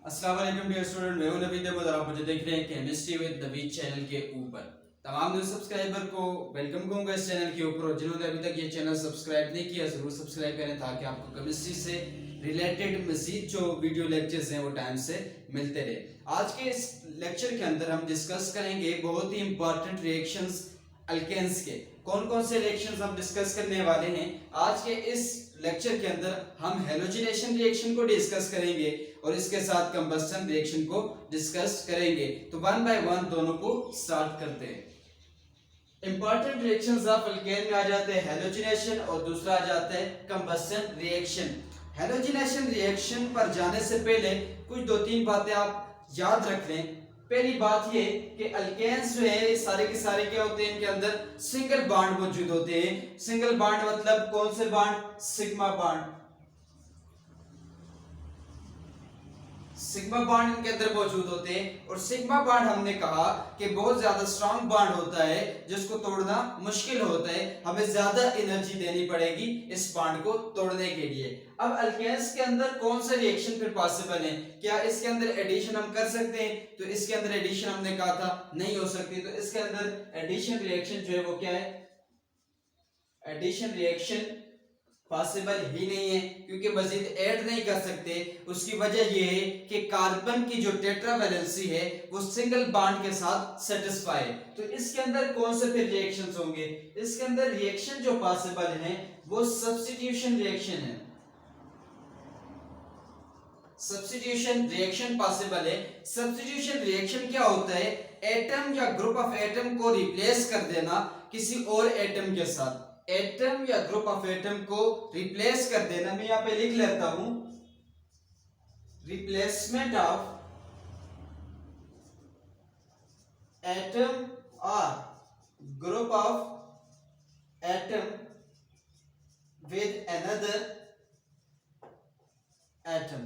अस्सलाम वालेकुम dear student, मैं हूं नवीद अहमद और आप मुझे देख रहे हैं केमिस्ट्री विद नवीद चैनल के ऊपर। तमाम न्यू सब्सक्राइबर को वेलकम कहूंगा इस चैनल के ऊपर, और जिन्होंने अभी तक ये चैनल सब्सक्राइब नहीं किया जरूर सब्सक्राइब करें ताकि आपको केमिस्ट्री से रिलेटेड मजीद जो वीडियो लेक्चर्स हैं वो टाइम से मिलते रहे। आज के इस लेक्चर के अंदर हम डिस्कस करेंगे बहुत ही इंपॉर्टेंट रिएक्शंस अल्केन्स के। कौन कौन से रिएक्शंस हम डिस्कस करने वाले हैं आज के इस लेक्चर के अंदर? हम हेलोजिनेशन रिएक्शन को डिस्कस करेंगे और इसके साथ कंबस्टन रिएक्शन को डिस्कस करेंगे। तो वन बाय वन दोनों को स्टार्ट करते हैं। इंपॉर्टेंट रिएक्शंस ऑफ अल्केन में आ जाते हैं हेलोजिनेशन और दूसरा आ जाता है कंबस्टन रिएक्शन। हेलोजिनेशन रिएक्शन पर जाने से पहले कुछ दो तीन बातें आप याद रख लें। पहली बात ये कि अल्केन्स जो है सारे के सारे क्या होते हैं, इनके अंदर सिंगल बॉन्ड मौजूद होते हैं। सिंगल बॉन्ड मतलब कौन से bond? Sigma bond. Sigma bond इनके अंदर मौजूद होते हैं और सिग्मा बॉन्ड हमने कहा कि बहुत ज्यादा स्ट्रांग बॉन्ड होता है जिसको तोड़ना मुश्किल होता है, हमें ज्यादा एनर्जी देनी पड़ेगी इस बॉन्ड को तोड़ने के लिए। अब अल्केन्स के अंदर कौन सा रिएक्शन फिर पॉसिबल है? क्या इसके अंदर एडिशन हम कर सकते हैं? तो इसके अंदर एडिशन हमने कहा था नहीं हो सकती, तो इसके अंदर एडिशन रिएक्शन जो है वो क्या है? एडिशन रिएक्शन पॉसिबल ही नहीं है क्योंकि मजीद ऐड नहीं कर सकते। उसकी वजह यह है कि कार्बन की जो टेट्रा वैलेंसी है वो सिंगल बॉन्ड के साथ सेटिस्फाई। तो इसके अंदर कौन से फिर रिएक्शंस होंगे? इसके अंदर रिएक्शन जो पॉसिबल है वो सब्स्टिट्यूशन रिएक्शन है। सब्स्टिट्यूशन रिएक्शन पॉसिबल है। सब्स्टिट्यूशन रिएक्शन क्या होता है? एटम या ग्रुप ऑफ एटम को रिप्लेस कर देना किसी और एटम के साथ। एटम या ग्रुप ऑफ एटम को रिप्लेस कर देना। मैं यहां पे लिख लेता हूं रिप्लेसमेंट ऑफ एटम और group of atom with another atom.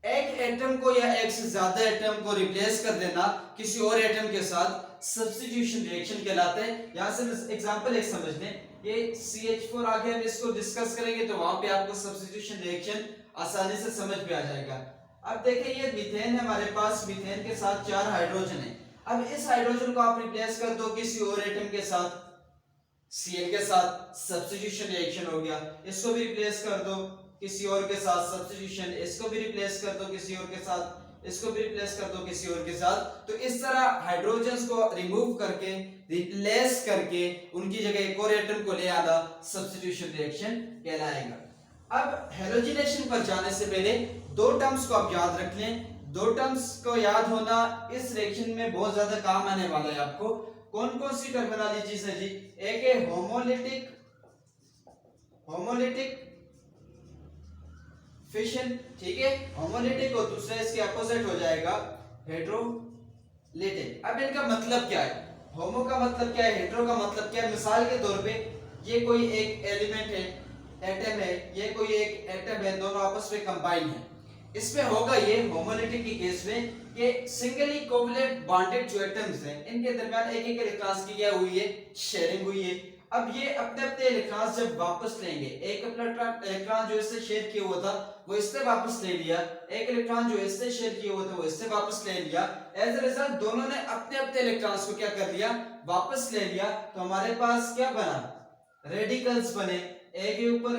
एक एटम को या एक से ज्यादा एटम को रिप्लेस कर देना किसी और एटम के साथ सब्स्टिट्यूशन रिएक्शन कहलाता है। यहां से एग्जांपल एक समझ लें, ये CH4 आ गया, हम इसको डिस्कस करेंगे तो वहां पे आपको सब्स्टिट्यूशन रिएक्शन आसानी से समझ में आ जाएगा। अब देखिए ये मीथेन है हमारे पास, मीथेन के साथ 4 हाइड्रोजन है। अब इस हाइड्रोजन को आप रिप्लेस कर दो किसी और एटम के साथ, Cl के साथ, सब्स्टिट्यूशन रिएक्शन हो गया। इसको भी रिप्लेस कर दो किसी और के साथ, सब्स्टिट्यूशन। इसको भी रिप्लेस कर दो किसी और के साथ, इसको भी रिप्लेस कर दो किसी और के साथ। तो इस तरह हाइड्रोजन्स को रिमूव करके रिप्लेस करके उनकी जगह एक और एटम को ले आना सब्स्टिट्यूशन रिएक्शन कहलाएगा। अब हेलोजिनेशन पर जाने से पहले दो टर्म्स को आप याद रख लें। दो टर्म्स को याद होना इस रिएक्शन में बहुत ज्यादा काम आने वाला है आपको। कौन कौन सी टर्मिनोलॉजीज है जी? एक है होमोलिटिक, होमोलिटिक फिशन, ठीक है, होमोलिटिक, और दूसरा इसके अपोजिट हो जाएगा हेटेरोलिटिक। अब इनका मतलब क्या है? होमो का मतलब क्या है, हेटेरो का मतलब क्या है? मिसाल के तौर पे ये कोई एक एलिमेंट है, एटम है, ये कोई एक एटम है, दोनों आपस में कंबाइन है। इसमें होगा ये होमोलिटिक की केस में कि सिंगली कोवलेंट बॉन्डेड जो एटम्स हैं इनके दरमियान एक एक इलेक्ट्रॉन्स की क्या हुई है? शेयरिंग हुई है। अब ये अपने अपने इलेक्ट्रॉन्स जब वापस लेंगे, एक अपना इलेक्ट्रॉन जो इससे शेयर किया हुआ था वो इससे वापस ले लिया, एक इलेक्ट्रॉन जो इससे शेयर किया हुआ था वो इससे वापस ले लिया। एज अ रिजल्ट दोनों ने अपने अपने इलेक्ट्रॉन्स को क्या कर लिया? वापस ले लिया। तो हमारे पास क्या बना? रेडिकल्स बने। एक के ऊपर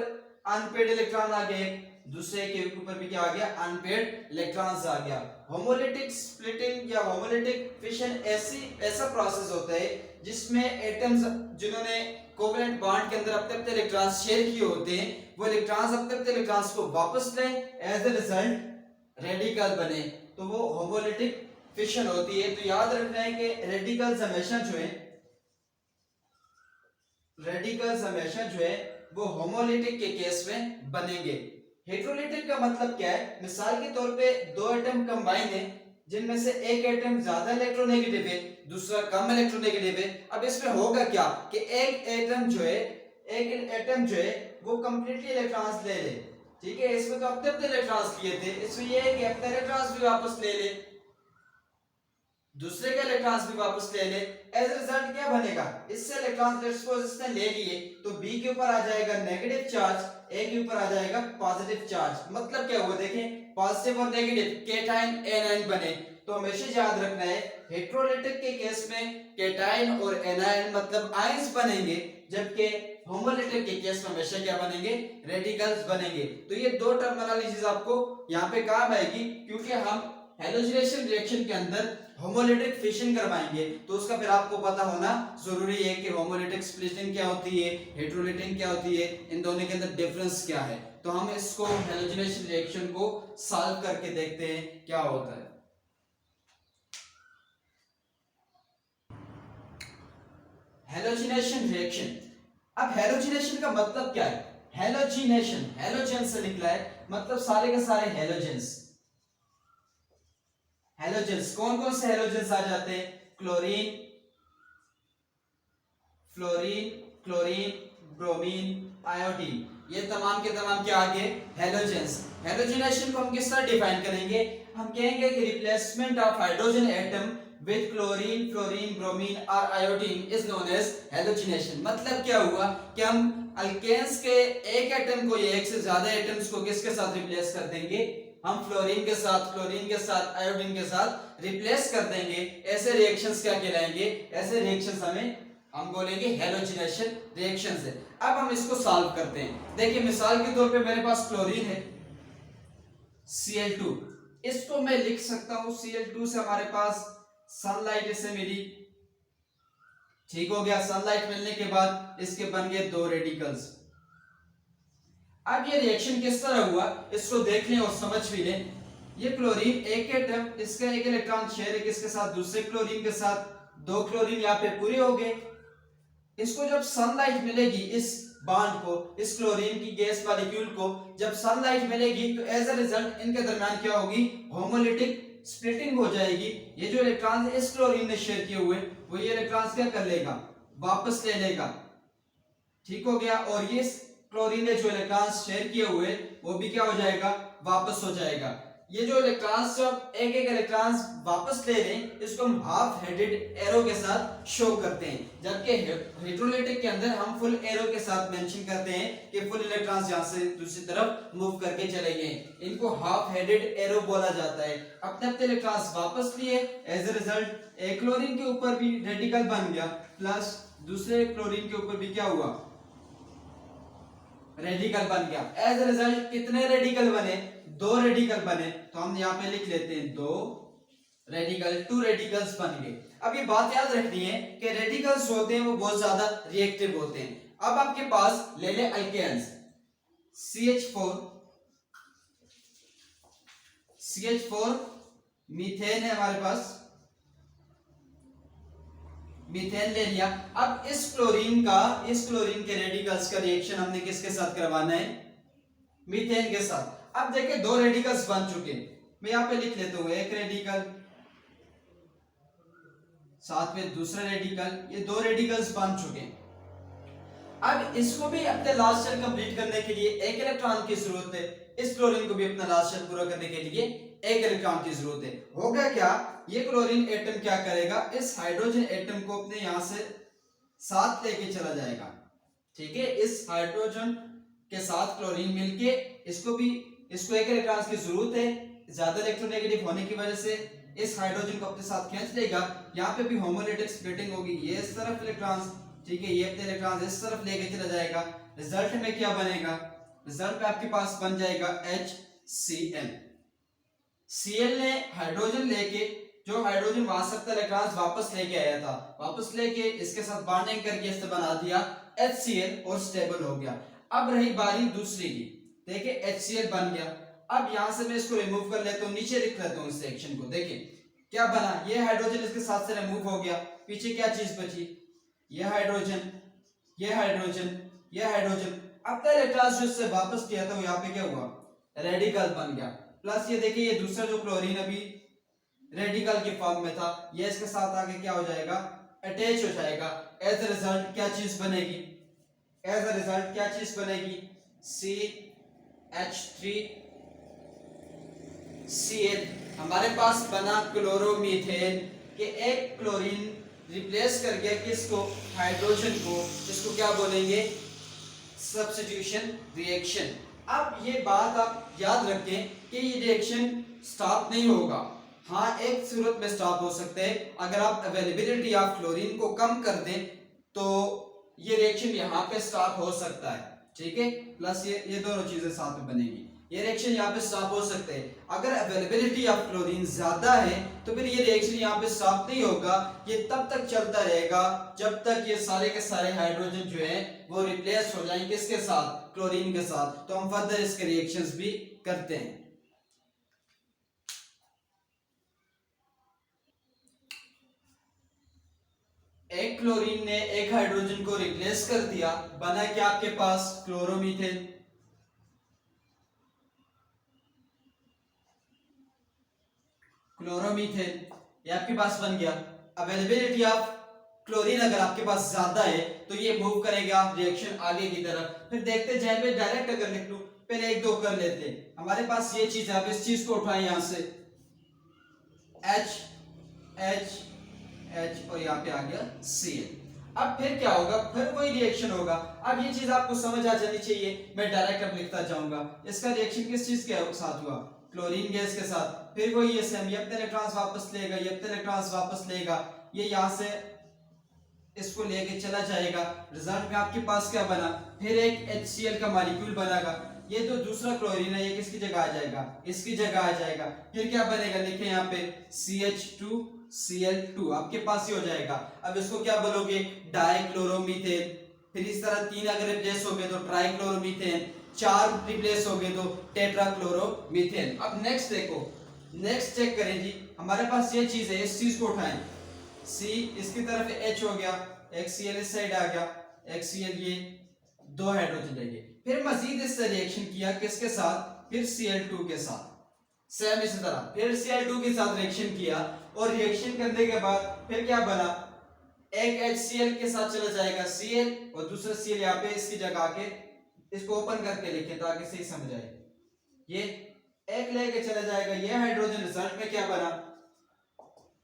अनपेड इलेक्ट्रॉन आ गए, दूसरे के ऊपर भी क्या आ गया? अनपेड इलेक्ट्रॉन्स आ गया। होमोलिटिक स्प्लिटिंग या होमोलिटिक फिशन ऐसा प्रोसेस होता है जिसमें एटम्स जिन्होंने कोवेलेंट बॉन्ड के अंदर अपने अपने इलेक्ट्रॉन्स शेयर किए होते हैं वो इलेक्ट्रॉन्स अपने अपने इलेक्ट्रॉन्स को वापस लें, एज अ रिजल्ट रेडिकल बने, तो वो होमोलिटिक फिशन होती है। तो याद रखना है कि रेडिकल्स हमेशा जो है वो होमोलिटिक के केस में बनेंगे। हेटेरोलिटिक का मतलब क्या है? मिसाल के तौर पे दो एटम कंबाइन है जिनमें से एक एटम ज्यादा इलेक्ट्रोनेगेटिव है, दूसरा कम इलेक्ट्रोनेगेटिव है। अब इसमें होगा क्या कि एक एटम जो है वो कंप्लीटली इलेक्ट्रॉन्स ले ले, ठीक है। इसमें तो अपने अपने इलेक्ट्रॉन्स लिए थे, इसमें ये है कि अपने इलेक्ट्रॉन्स भी वापस ले ले, दूसरे के इलेक्ट्रॉन्स भी वापस ले ले। एज रिजल्ट क्या बनेगा? इससे इलेक्ट्रॉन्स सपोज इसने ले लिए तो बी के ऊपर आ जाएगा नेगेटिव चार्ज, ए के ऊपर आ जाएगा पॉजिटिव चार्ज। मतलब क्या हुआ? देखें, पॉजिटिव और नेगेटिव केटाइन एनायन बने, तो हमेशा याद रखना है हेटेरोलिटिक के केस में केटाइन और एनायन मतलब आयंस बनेंगे, जबकि होमोलिटिक के केस में हमेशा क्या बनेंगे, रेडिकल्स बनेंगे। तो ये दो टर्मिनोलॉजीज आपको यहाँ पे काम आएगी, क्योंकि हम हैलोजिनेशन रिएक्शन के अंदर होमोलिटिक फिशन करवाएंगे, तो उसका फिर आपको पता होना जरूरी है कि होमोलिटिक स्प्लिटिंग क्या होती है, हेटेरोलिटिक क्या होती है, इन दोनों के अंदर डिफरेंस क्या है। तो हम इसको हैलोजिनेशन रिएक्शन को सॉल्व करके देखते हैं क्या होता है। Halogenation reaction. अब हैलोजिनेशन का मतलब क्या है? हैलोजिनेशन हैलोजन से निकला है, मतलब सारे के सारे हैलोजेंस। हैलोजेंस कौन कौन से हैलोजेंस आ जाते हैं? Chlorine, fluorine, chlorine, bromine, iodine, ये तमाम के तमाम क्या आगे हैलोजेंस। हैलोजिनेशन को हम किस तरह डिफाइन करेंगे? हम कहेंगे कि replacement of hydrogen atom with chlorine, fluorine, bromine और iodine is known as halogenation. मतलब क्या हुआ कि हम अल्केन्स के एक एटम को या एक से ज्यादा एटम्स को किसके साथ रिप्लेस कर देंगे? हम फ्लोरीन के साथ, क्लोरीन के साथ, आयोडीन के साथ रिप्लेस कर देंगे। ऐसे रिएक्शंस क्या कहलाएंगे? ऐसे रिएक्शंस हम बोलेंगे हैलोजिनेशन रिएक्शंस है। अब हम इसको सॉल्व करते हैं। देखिए मिसाल के तौर पे मेरे पास क्लोरीन है Cl2, इसको मैं लिख सकता हूं Cl2 से हमारे पास सनलाइट इसे मिली, ठीक हो गया। सनलाइट मिलने के बाद इसके बन गए दो रेडिकल्स। अब ये रिएक्शन किस तरह हुआ इसको देख लें और समझ भी लें। ये क्लोरीन एक एटम, इसका एक इलेक्ट्रॉन शेयर है किसके साथ? दूसरे क्लोरीन के साथ। दो क्लोरीन यहाँ पे पूरे हो गए। इसको जब सनलाइट मिलेगी, इस बॉन्ड को, इस क्लोरीन की गैस मॉलिक्यूल को जब सनलाइट मिलेगी, तो एज अ रिजल्ट इनके दरमियान क्या होगी? होमोलिटिक स्प्लिटिंग हो जाएगी। ये जो इलेक्ट्रॉन इस क्लोरीन ने शेयर किए हुए, वो ये इलेक्ट्रॉन्स क्या कर लेगा? वापस ले लेगा, ठीक हो गया। और ये क्लोरीन ने जो इलेक्ट्रॉन्स शेयर किए हुए, वो भी क्या हो जाएगा? वापस हो जाएगा। ये जो इलेक्ट्रॉन्स जब एक एक इलेक्ट्रॉन्स वापस ले लें, इसको हम हाफ हेडेड एरो के साथ शो करते हैं, जबकि हेटेरोलिटिक के अंदर हम फुल एरो के साथ मेंशन करते हैं कि फुल इलेक्ट्रॉन्स यहां से दूसरी तरफ मूव करके चले गए। इनको हाफ हेडेड एरो बोला जाता है। अपने अपने इलेक्ट्रॉन्स वापस लिए, एज ए रिजल्ट एक क्लोरीन के ऊपर भी रेडिकल बन गया, प्लस दूसरे क्लोरीन के ऊपर भी क्या हुआ? रेडिकल बन गया। एज ए रिजल्ट कितने रेडिकल बने? दो रेडिकल बने। तो हम यहाँ पे लिख लेते हैं दो रेडिकल, टू रेडिकल्स बन गए। अब ये बात याद रखनी है कि रेडिकल्स होते हैं वो बहुत ज्यादा रिएक्टिव होते हैं। अब आपके पास ले ले अल्केन्स, CH4, CH4 मीथेन है हमारे पास, मीथेन ले लिया। अब इस क्लोरीन के रेडिकल्स का रिएक्शन हमने किसके साथ करवाना है? मीथेन के साथ। अब देखिए दो रेडिकल्स बन चुके हैं, मैं यहां पे लिख लेता हूं एक रेडिकल, साथ में दूसरा रेडिकल, ये दो रेडिकल्स बन चुके हैं। अब इसको भी अपने लास्ट शेल कंप्लीट करने के लिए एक इलेक्ट्रॉन की जरूरत है। इस क्लोरीन को भी अपना लास्ट शेल पूरा करने के लिए एक इलेक्ट्रॉन की जरूरत है। होगा क्या? ये क्लोरीन एटम क्या करेगा? इस हाइड्रोजन एटम को अपने यहां से साथ लेके चला जाएगा, ठीक है। इस हाइड्रोजन के साथ क्लोरीन मिलके इसको एक इलेक्ट्रॉन की जरूरत है, ज्यादा इलेक्ट्रोनेगेटिव होने की वजह से इस हाइड्रोजन को अपने साथ खींच लेगा। यहाँ पे भी होमोलिटिक स्प्लिटिंग होगी, ये इस तरफ इलेक्ट्रॉन्स, ठीक है, ये अपने इलेक्ट्रॉन्स इस तरफ लेके चला जाएगा। रिजल्ट में क्या बनेगा? रिजल्ट में आपके पास बन जाएगा HCl। Cl ने हाइड्रोजन लेके, जो हाइड्रोजन वहां से इलेक्ट्रॉन्स वापस लेके आया था, वापस लेके इसके साथ बॉन्डिंग करके इससे बना दिया HCl और स्टेबल हो गया। अब रही बारी दूसरी की, देखिए HCl बन गया। अब यहां से मैं इसको रिमूव कर लेता हूं, नीचे लिख लेता हूं इस सेक्शन को। देखिए क्या बना, ये हाइड्रोजन इसके साथ से रिमूव हो गया, पीछे क्या चीज बची? ये हाइड्रोजन, ये हाइड्रोजन, ये हाइड्रोजन। अब तक इलेक्ट्रॉन्स जो इससे वापस किया था वो यहाँ पे क्या हुआ? रेडिकल बन गया। प्लस ये देखिए ये दूसरा जो क्लोरीन अभी रेडिकल के फॉर्म में था, ये इसके साथ आके क्या हो जाएगा? अटैच हो जाएगा। एज अ रिजल्ट क्या चीज बनेगी? एज अ रिजल्ट क्या चीज बनेगी? CH3Cl। हमारे पास बना क्लोरोमीथेन के एक क्लोरीन रिप्लेस कर गया किसको? हाइड्रोजन को। इसको क्या बोलेंगे? Substitution reaction. अब ये बात आप याद रखें कि ये रिएक्शन स्टॉप नहीं होगा। हाँ, एक सूरत में स्टॉप हो सकते हैं, अगर आप अवेलेबिलिटी ऑफ क्लोरीन को कम कर दें तो ये रिएक्शन यहाँ पे स्टॉप हो सकता है, ठीक है। प्लस ये दोनों चीजें साथ में बनेगी, ये रिएक्शन यहाँ पे स्टॉप हो सकते हैं। अगर अवेलेबिलिटी ऑफ क्लोरीन ज्यादा है तो फिर ये रिएक्शन यहाँ पे स्टॉप नहीं होगा, ये तब तक चलता रहेगा जब तक ये सारे के सारे हाइड्रोजन जो है वो रिप्लेस हो जाएंगे किसके साथ, क्लोरीन के साथ। तो हम फर्दर इसके रिएक्शंस भी करते हैं। एक क्लोरीन ने एक हाइड्रोजन को रिप्लेस कर दिया, बना क्या आपके पास क्लोरोमीथेन। क्लोरोमीथेन ये आपके पास बन गया। अवेलेबिलिटी ऑफ क्लोरीन अगर आपके पास ज्यादा है तो ये मूव करेगा रिएक्शन आगे की तरफ। फिर देखते जाए, मैं डायरेक्ट अगर लिख लूं, पहले एक दो कर लेते हैं। हमारे पास ये चीज है, अब इस चीज को उठाएं यहां से, H H H और यहाँ पे आ गया Cl। अब फिर क्या होगा, फिर कोई रिएक्शन होगा। अब ये चीज आपको समझ आ जानी चाहिए, मैं डायरेक्ट अब लिखता जाऊंगा। इसका रिएक्शन किस चीज के साथ हुआ, क्लोरीन गैस के साथ। फिर वही ये सेम, ये अपने इलेक्ट्रॉन्स वापस लेगा, ये अपने इलेक्ट्रॉन्स वापस लेगा, ये यहाँ से इसको लेके चला जाएगा। रिजल्ट में आपके पास क्या बना, फिर एक HCl का मॉलिक्यूल बनेगा। ये तो दूसरा क्लोरीन है, ये किसकी जगह आ जाएगा, इसकी जगह आ जाएगा। फिर क्या बनेगा, लिखे यहाँ पे CH2Cl2 आपके पास ही हो जाएगा। अब इसको क्या बोलोगे, डाइक्लोरोमीथेन। फिर इस तरह 3 अगर रिप्लेस हो गए तो ट्राइक्लोरोमीथेन, 4 रिप्लेस हो गए तो टेट्राक्लोरोमीथेन। अब नेक्स्ट देखो, नेक्स्ट चेक करें जी। हमारे पास ये चीज है, इस चीज को उठाएं, C इसकी तरफ H हो गया, एक Cl इस साइड आ गया, एक Cl, ये 2 हाइड्रोजन रहेंगे। फिर मजीद इससे रिएक्शन किया किसके साथ, फिर Cl2 के साथ, सेम इसी तरह फिर Cl2 के साथ रिएक्शन किया। और रिएक्शन करने के बाद फिर क्या बना, एक HCl के साथ चला जाएगा Cl और दूसरा Cl यहाँ पे इसकी जगह आके, इसको ओपन करके लिखे ताकि सही समझ आए। ये एक लेके चला जाएगा, ये हाइड्रोजन रिजल्ट में क्या बना,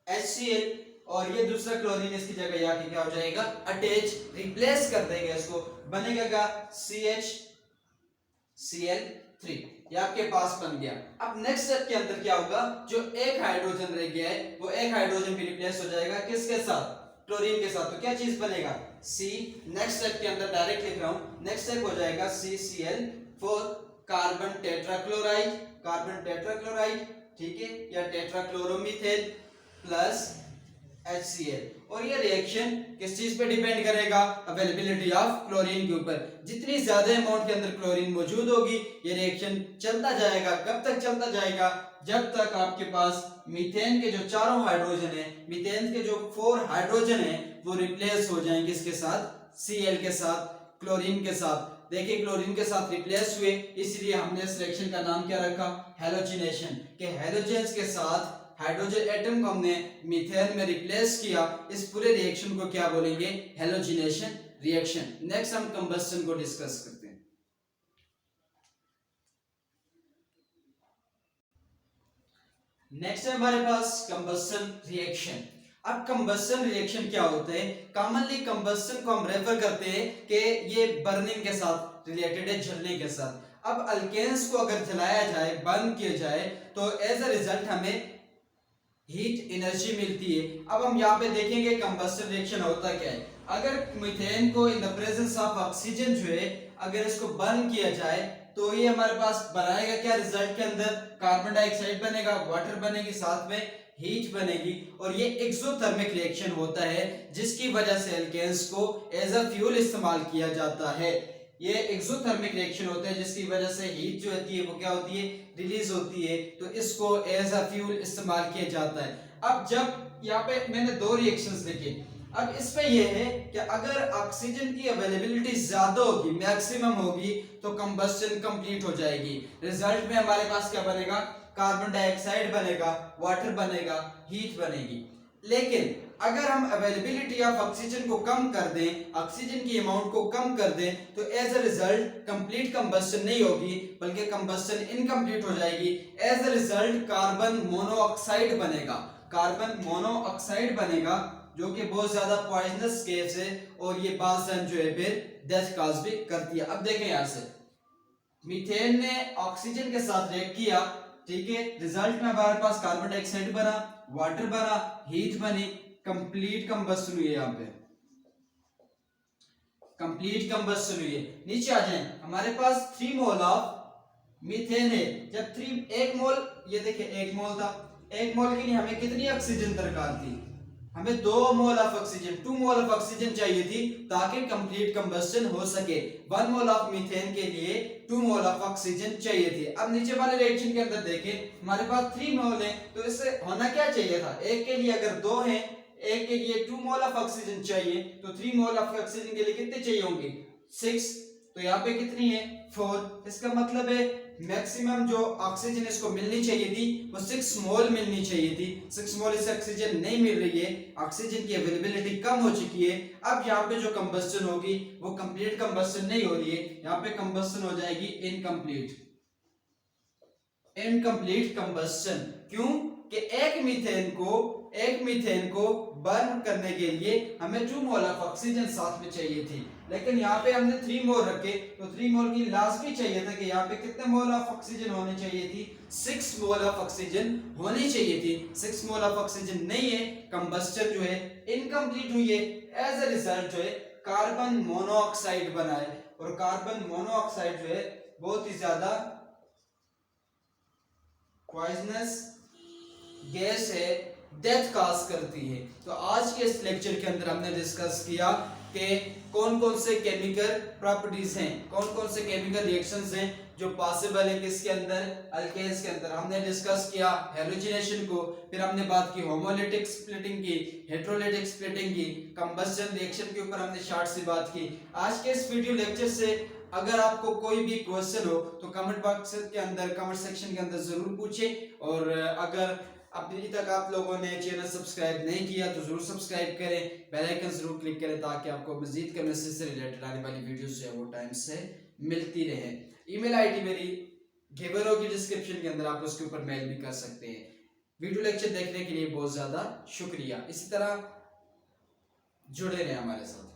HCl, और ये दूसरा क्लोरीन इसकी जगह यहाँ क्या हो जाएगा, अटैच, रिप्लेस कर देंगे इसको, बनेगा CHCl3, ये आपके पास बन गया। अब नेक्स्ट स्टेप के अंदर क्या होगा, जो एक हाइड्रोजन रह गया है वो एक हाइड्रोजन भी रिप्लेस हो जाएगा किसके साथ, क्लोरीन के साथ। तो क्या चीज बनेगा, C। नेक्स्ट स्टेप के अंदर डायरेक्ट लिख रहा हूं, नेक्स्ट स्टेप हो जाएगा CCl4, carbon tetrachloride, carbon tetrachloride, ठीक है, या टेट्राक्लोरोमीथेन प्लस HCl। और ये रिएक्शन किस चीज पे डिपेंड करेगा, अवेलेबिलिटी ऑफ क्लोरीन के ऊपर। जितनी ज्यादा अमाउंट के अंदर क्लोरीन मौजूद होगी ये रिएक्शन चलता जाएगा। कब तक चलता जाएगा, जब तक आपके पास मीथेन के जो चारों हाइड्रोजन है, मीथेन के जो 4 हाइड्रोजन है वो रिप्लेस हो जाएंगे इसके साथ, Cl के साथ, क्लोरीन के साथ। देखिए क्लोरीन के साथ रिप्लेस हुए, इसलिए हमने इस रिएक्शन का नाम क्या रखा, हैलोजिनेशन, के हैलोजेंस के साथ हाइड्रोजन एटम को हमने मीथेन में रिप्लेस किया। इस पूरे रिएक्शन को क्या बोलेंगे, हैलोजिनेशन रिएक्शन। नेक्स्ट हम कंबस्टन को डिस्कस करते हैं। नेक्स्ट है हमारे पास कंबस्टन रिएक्शन। अब कंबस्टन रिएक्शन क्या होते हैं, कॉमनली कंबस्टन को हम रेफर करते हैं कि ये बर्निंग के साथ रिलेटेड है, जलने के साथ। अब अल्केन्स को अगर जलाया जाए, बर्न किया जाए, तो एज अ रिजल्ट हमें हीट एनर्जी मिलती है। अब हम यहाँ पे देखेंगे कंबस्टन रिएक्शन होता क्या है। अगर मीथेन को in the presence of oxygen जो है, अगर इसको बर्न किया जाए तो ये हमारे पास बनाएगा क्या, रिजल्ट के अंदर कार्बन डाइऑक्साइड बनेगा, वाटर बनेगी, साथ में हीट बनेगी। और ये एक्सोथर्मिक रिएक्शन होता है जिसकी वजह से एल्केन्स को एज अ फ्यूल इस्तेमाल किया जाता है। ये एक्सोथर्मिक रिएक्शन होता है जिसकी वजह से हीट जो होती है वो क्या होती है, रिलीज होती है, तो इसको एज अ फ्यूल इस्तेमाल किया जाता है। अब जब यहाँ पे मैंने 2 रिएक्शंस लिखे, अब इसमें यह है कि अगर ऑक्सीजन की अवेलेबिलिटी ज्यादा होगी, मैक्सिमम होगी, तो कंबस्टन कंप्लीट हो जाएगी। रिजल्ट में हमारे पास क्या बनेगा, कार्बन डाइऑक्साइड बनेगा, वाटर बनेगा, हीट बनेगी। लेकिन अगर हम अवेलेबिलिटी ऑफ ऑक्सीजन को कम कर दें, ऑक्सीजन की अमाउंट को कम कर दें, तो as a result complete combustion नहीं होगी बल्कि कंबस्टन इनकम्प्लीट हो जाएगी। As a result carbon monoxide बनेगा, कार्बन मोनोऑक्साइड बनेगा, जो कि बहुत ज्यादा पॉइजनस गैस है और ये बाज़ जो है फिर डेथ कॉज भी करती है। अब देखें यहां से, मीथेन ने ऑक्सीजन के साथ रिएक्ट किया, ठीक है, रिजल्ट में हमारे पास कार्बन डाइऑक्साइड बना, वाटर बना, हीट बनी, कंप्लीट कंबस्शन हुई है। यहाँ पे कंप्लीट कंबस्शन हुई है। नीचे आ जाए, हमारे पास 3 मोल ऑफ मीथेन है। जब 1 मोल, ये देखिए 1 मोल था, 1 मोल के लिए हमें कितनी ऑक्सीजन दरकार थी? हमें 2 mole of oxygen, 2 mole of oxygen चाहिए थी ताकि कंप्लीट कंबस्शन हो सके। 1 मोल ऑफ मीथेन के लिए 2 मोल ऑफ ऑक्सीजन चाहिए थी। अब नीचे वाले रिएक्शन के अंदर देखें, हमारे पास 3 मोल है, तो इससे होना क्या चाहिए था? एक के लिए अगर 2 है, एक के लिए 2 मोल ऑफ ऑक्सीजन चाहिए, तो 3 मोल ऑफ ऑक्सीजन के लिए कितने चाहिए होंगे? 6। तो यहाँ पे कितनी है? 4। इसका मतलब है मैक्सिमम जो ऑक्सीजन इसको मिलनी चाहिए थी वो 6 मोल मिलनी चाहिए थी। 6 मोल से ऑक्सीजन नहीं मिल रही है, ऑक्सीजन की अवेलेबिलिटी कम हो चुकी है। अब यहाँ पे जो कंबस्शन होगी वो कंप्लीट कंबस्शन नहीं हो रही है, यहाँ पे कंबस्शन हो जाएगी इनकम्प्लीट, इनकम्प्लीट कंबस्शन। क्यों? कि एक मीथेन को बर्न करने के लिए हमें 2 मोल ऑफ ऑक्सीजन साथ में चाहिए थी, लेकिन यहाँ पे हमने 3 मोल रखे, तो 3 मोल की लास्ट भी चाहिए था कि यहाँ पे कितने मोल ऑफ ऑक्सीजन होनी चाहिए थी? 6 मोल ऑफ ऑक्सीजन होनी चाहिए थी। 6 मोल ऑफ ऑक्सीजन नहीं है, कंबस्शन जो है इनकम्प्लीट हुई है। एज अ रिजल्ट जो है कार्बन मोनोऑक्साइड बना है, और कार्बन मोनोऑक्साइड जो है बहुत ही ज्यादा पॉइजनस गैस है, डेथ काज करती है। तो आज के इस लेक्चर के अंदर हमने डिस्कस किया कि कौन कौन से केमिकल प्रॉपर्टीज हैं, कौन कौन से केमिकल रिएक्शंस हैं जो पॉसिबल है किसके अंदर? अल्केन्स के अंदर। हमने डिस्कस किया हैलोजिनेशन को, फिर हमने बात की होमोलिटिक स्प्लिटिंग की, हेटेरोलिटिक स्प्लिटिंग की, कंबस्शन रिएक्शन के ऊपर हमने शॉर्ट सी बात की। आज के इस वीडियो लेक्चर से अगर आपको कोई भी क्वेश्चन हो तो कमेंट बॉक्स के अंदर, कमेंट सेक्शन के अंदर जरूर पूछें। और अगर अभी तक आप लोगों ने चैनल सब्सक्राइब नहीं किया तो जरूर सब्सक्राइब करें, बेल आइकन जरूर क्लिक करें ताकि आपको मजीद केमिस्ट्री से रिलेटेड आने वाली वीडियोस जो है वो टाइम से मिलती रहे। ईमेल आईडी मेरी गिवन होगी डिस्क्रिप्शन के अंदर, आप उसके ऊपर मेल भी कर सकते हैं। वीडियो लेक्चर देखने के लिए बहुत ज्यादा शुक्रिया। इसी तरह जुड़े रहें हमारे साथ।